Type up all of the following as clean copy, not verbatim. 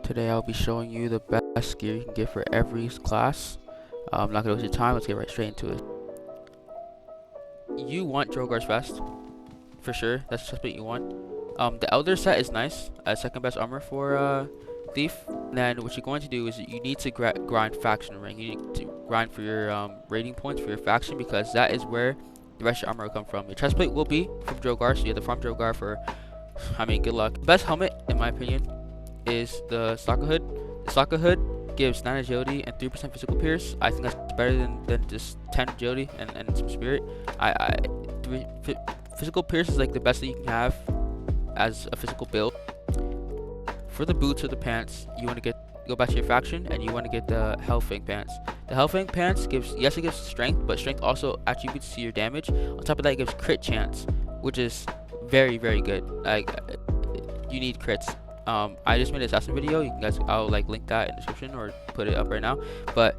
Today I'll be showing you the best gear you can get for every class. I'm not gonna waste your time, let's get right straight into it. You want Drogar's Vest, for sure, that's just what you want. The Elder set is nice, second best armor for Thief. And then what you're going to do is you need to grind Faction Ring. You need to grind for your rating points for your faction, because that is where the rest of your armor will come from. Your chestplate will be from Drogar, so you have to farm Drogar for, good luck. The best helmet, in my opinion, is the Stalker Hood. The Stalker Hood gives 9 agility and 3% physical pierce. I think that's better than just 10 agility and some spirit. Physical pierce is like the best that you can have as a physical build. For the boots or the pants, you want to go back to your faction and you want to get the Hellfang pants. The Hellfang pants gives strength, but strength also attributes to your damage. On top of that, it gives crit chance, which is very good. Like, you need crits. I just made an assassin video. I'll link that in the description or put it up right now. But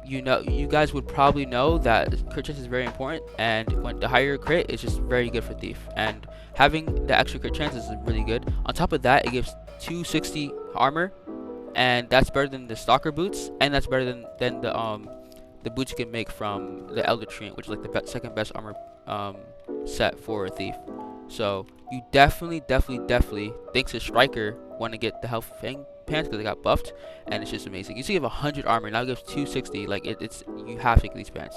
you guys would probably know that crit chance is very important, and when the higher crit is just very good for Thief. And having the extra crit chance is really good. On top of that, it gives 260 armor, and that's better than the Stalker boots, and that's better than the boots you can make from the Elder Treant, which is like the second best armor set for a Thief. So you definitely, thanks to Striker, want to get the Hellfang pants because they got buffed, and it's just amazing. You see, you have 100 armor now, it gives 260. Like you have to get these pants.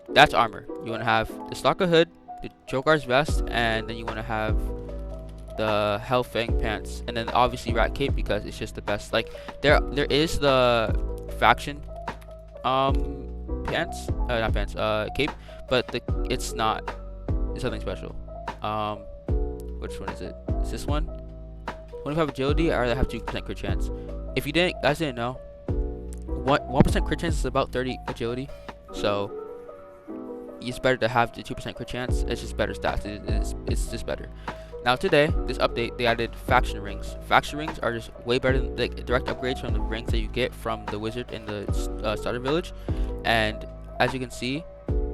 That's armor. You want to have the Stalker Hood, the Drogar's Vest, and then you want to have the Hellfang pants, and then obviously Rat Cape because it's just the best. Like there is the faction pants, not pants, cape, but it's something special. Which one is it? Is this one? 25 agility, I rather have 2% crit chance. If you guys didn't know, 1% crit chance is about 30 agility, so it's better to have the 2% crit chance. It's just better stats. It's just better. Now today, this update, they added faction rings. Faction rings are just way better than direct upgrades from the rings that you get from the wizard in the starter village. And as you can see,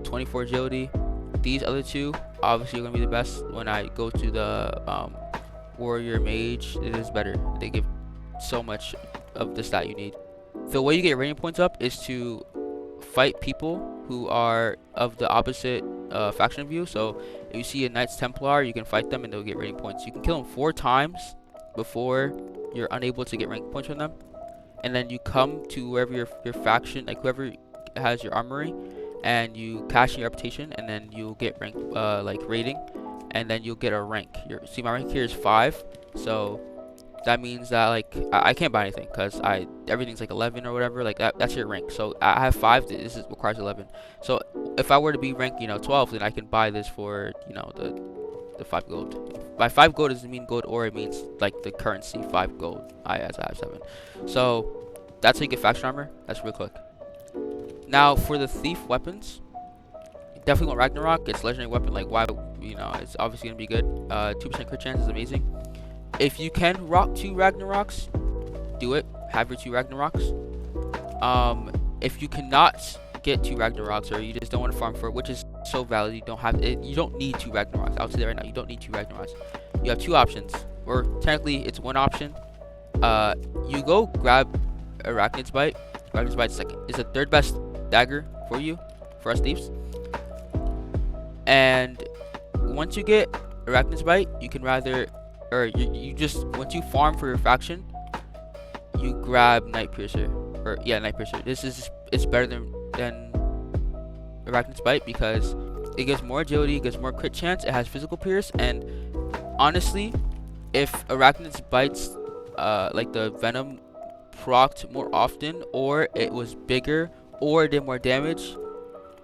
24 agility. These other two obviously are gonna be the best. When I go to the warrior mage, it is better. They give so much of the stat you need. The way you get rating points up is to fight people who are of the opposite faction of you. So if you see a Knights Templar, you can fight them and they'll get rating points. You can kill them 4 times before you're unable to get rank points from them, and then you come to wherever your faction, like whoever has your armory, and you cash your reputation, and then you'll get rank, rating, and then you'll get a rank. See, my rank here is 5, so that means that I can't buy anything because everything's like 11 or whatever. Like that's your rank. So I have 5. This requires 11. So if I were to be ranked 12, then I can buy this for the 5 gold. By 5 gold doesn't mean gold ore, it means like the currency 5 gold. I have 7. So that's how you get faction armor. That's real quick. Now for the Thief weapons, definitely want Ragnarok. It's legendary weapon. Like why? It's obviously gonna be good. 2% crit chance is amazing. If you can rock 2 Ragnaroks, do it. Have your 2 Ragnaroks. If you cannot get 2 Ragnaroks, or you just don't want to farm for it, which is so valid, you don't need 2 Ragnaroks. I'll say that right now. You don't need 2 Ragnaroks. You have 2 options, or technically it's 1 option. You go grab Arachnid's Bite. Arachnid's Bite is the 3rd best dagger for us thieves. And once you get Arachnid's Bite, you can you just, once you farm for your faction, you grab Night Piercer. Night Piercer. It's better than Arachnid's Bite because it gives more agility, it gives more crit chance, it has physical pierce, and honestly, if Arachnid's Bites, like the venom, procced more often, or it was bigger, or did more damage,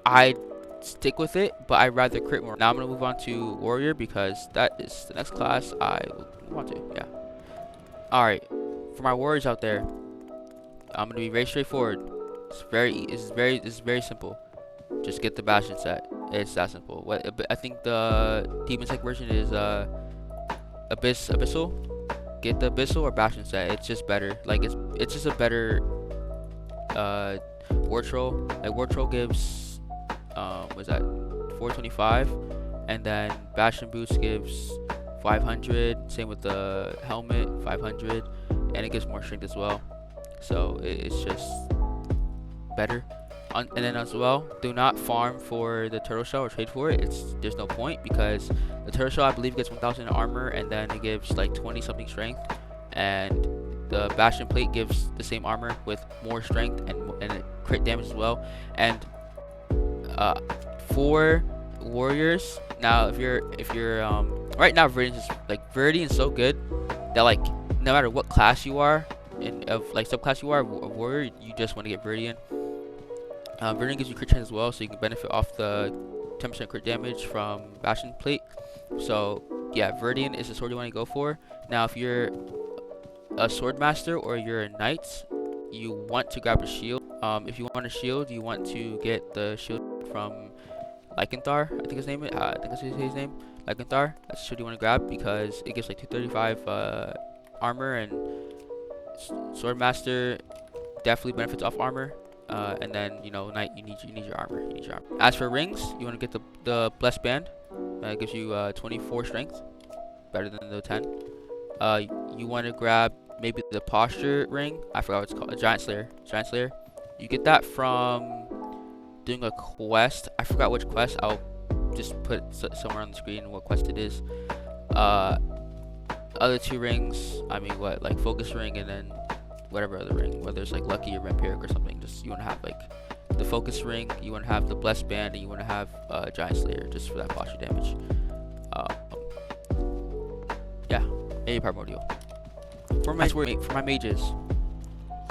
I'd stick with it, but I'd rather crit more. Now I'm gonna move on to warrior because that is the next class I want to. Yeah. All right, for my warriors out there, I'm gonna be very straightforward. It's very simple. Just get the Bastion set. It's that simple. I think the Demon Tech version is Abyssal. Get the Abyssal or Bastion set. It's just better. Like it's just a better War Troll. Like War Troll gives was that 425, and then Bastion Boots gives 500. Same with the helmet, 500. and it gives more strength as well. So it's just better. And then as well, do not farm for the turtle shell or trade for it. There's no point, because the turtle shell, I believe, gets 1000 armor, and then it gives like 20 something strength, and the bastion plate gives the same armor with more strength and crit damage as well. And for warriors, now if you're right now, Viridian's so good that like no matter what class you are subclass you are, a warrior, you just want to get Viridian. Viridian gives you crit chance as well, so you can benefit off the 10% crit damage from bastion plate. So yeah, Viridian is the sword you want to go for. Now if you're a sword master or you're a knight, you want to grab a shield. If you want a shield, you want to get the shield from Lycanthar, I think his name is. I think that's his name, Lycanthar. That's the shield you want to grab, because it gives like 235 armor, and sword master definitely benefits off armor. And then knight, you need your armor. As for rings, you want to get the blessed band. It gives you 24 strength, better than the 10. You want to grab maybe the posture ring. I forgot what it's called. A giant slayer. You get that from doing a quest. I forgot which quest. I'll just put somewhere on the screen what quest it is. Other two rings, I mean, like focus ring, and then whatever other ring, whether it's like lucky or vampiric or something. Just you want to have like the focus ring, you want to have the blessed band, and you want to have giant slayer just for that posture damage. Yeah, maybe primordial. For my mages,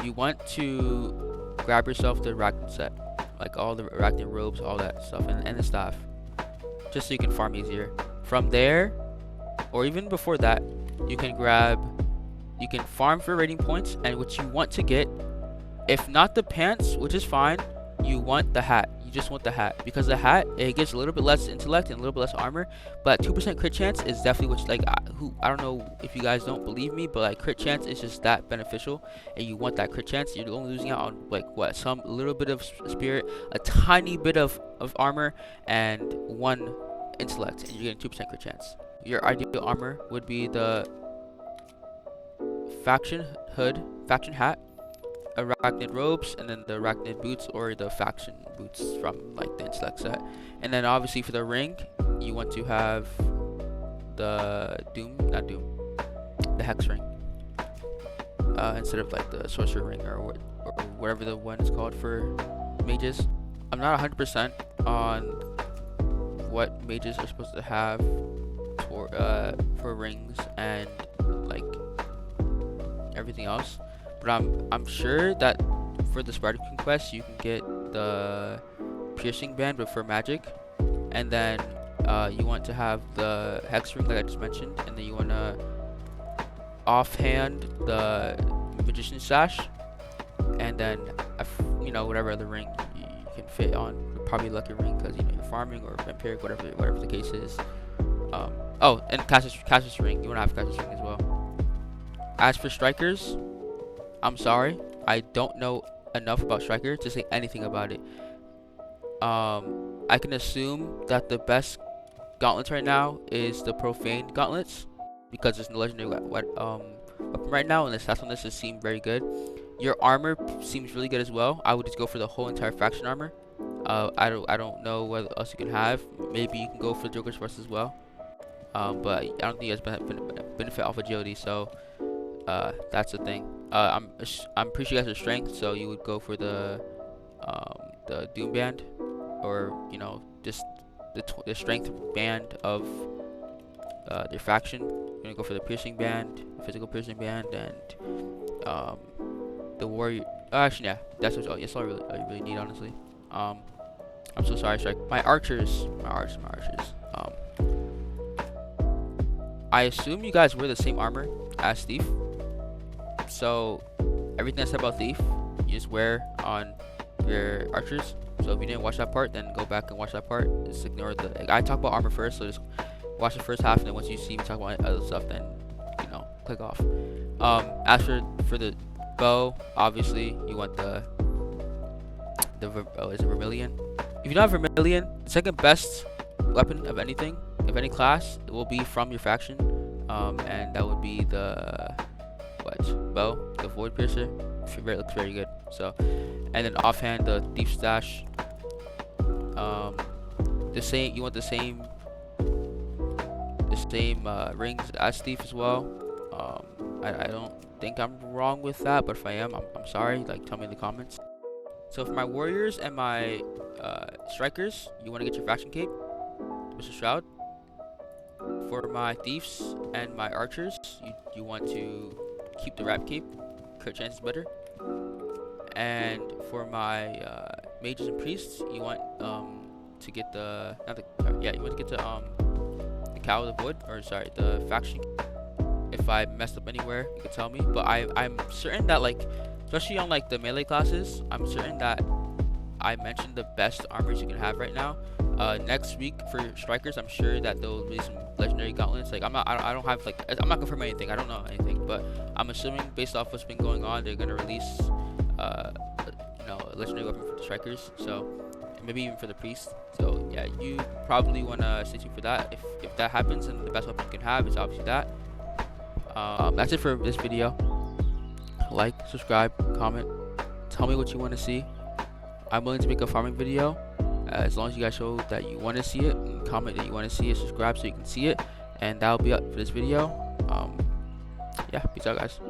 you want to grab yourself the arachnid set, like all the arachnid robes, all that stuff, and the staff, just so you can farm easier. From there, or even before that, you can farm for rating points, and what you want to get, if not the pants, which is fine, you want the hat. You just want the hat, because the hat, it gives a little bit less intellect and a little bit less armor, but 2% crit chance is definitely what I don't know if you guys don't believe me, but like crit chance is just that beneficial, and you want that crit chance. You're only losing out on like some little bit of spirit, a tiny bit of armor, and 1 intellect, and you're getting 2% crit chance. Your ideal armor would be the faction hat, arachnid robes, and then the arachnid boots, or the faction boots from like the intellect set. And then obviously for the ring, you want to have the the hex ring, instead of like the sorcerer ring, or whatever the one is called for mages. I'm not 100% on what mages are supposed to have for rings and like everything else, but I'm sure that for the Spider Queen quest you can get the piercing band, but for magic, and then you want to have the hex ring like I just mentioned, and then you want to offhand the magician sash, and then whatever other ring you can fit on, probably lucky ring, because you're farming, or vampiric, whatever the case is. Oh, and Cassius ring, you want to have Cassius ring as well. As for strikers, I'm sorry, I don't know enough about striker to say anything about it. I can assume that the best gauntlets right now is the profane gauntlets, because it's the legendary weapon right now, and the stats on this seem very good. Your armor seems really good as well. I would just go for the whole entire faction armor. I don't know what else you can have. Maybe you can go for Joker's Rust as well. But I don't think you guys benefit off agility, so that's the thing. I'm pretty sure you guys are strength, so you would go for the Doom band, or just the strength band of their faction. You're gonna go for the piercing band, physical piercing band, and the warrior. Actually, yeah, that's all I really need, honestly. I'm so sorry, Strike. My archers. I assume you guys wear the same armor as Thief, so everything I said about Thief, you just wear on your archers. So if you didn't watch that part, then go back and watch that part. Just ignore I talk about armor first, so just watch the first half, and then once you see me talk about other stuff, then click off. As for the bow, obviously you want is it Vermilion? If you don't have Vermilion, the second best weapon of anything, of any class, it will be from your faction, and that would be the bow, the void piercer. Looks very good. So, and then offhand, the thief stash. The same. You want the same rings as thief as well. I don't think I'm wrong with that, but if I am, I'm sorry. Like, tell me in the comments. So for my warriors and my strikers, you want to get your faction cape, Mr. Shroud. For my thieves and my archers, you want to keep the wrap cape. Crit chance is better. And for my mages and priests, you want to get the cow of the void, or sorry, the faction. If I messed up anywhere, you can tell me. But I'm certain that, like, especially on like the melee classes, I'm certain that I mentioned the best armors you can have right now. Next week for strikers, I'm sure that there will be some legendary gauntlets. Like, I don't have, like, I'm not confirming anything. I don't know anything, but I'm assuming based off what's been going on, they're gonna release a legendary weapon for the strikers. So maybe even for the priest. So yeah, you probably wanna stay tuned for that. If that happens, then the best weapon you can have is obviously that. That's it for this video. Like, subscribe, comment, tell me what you want to see. I'm willing to make a farming video as long as you guys show that you want to see it, and comment that you want to see it, subscribe so you can see it, and that'll be it for this video. Yeah, peace out, guys.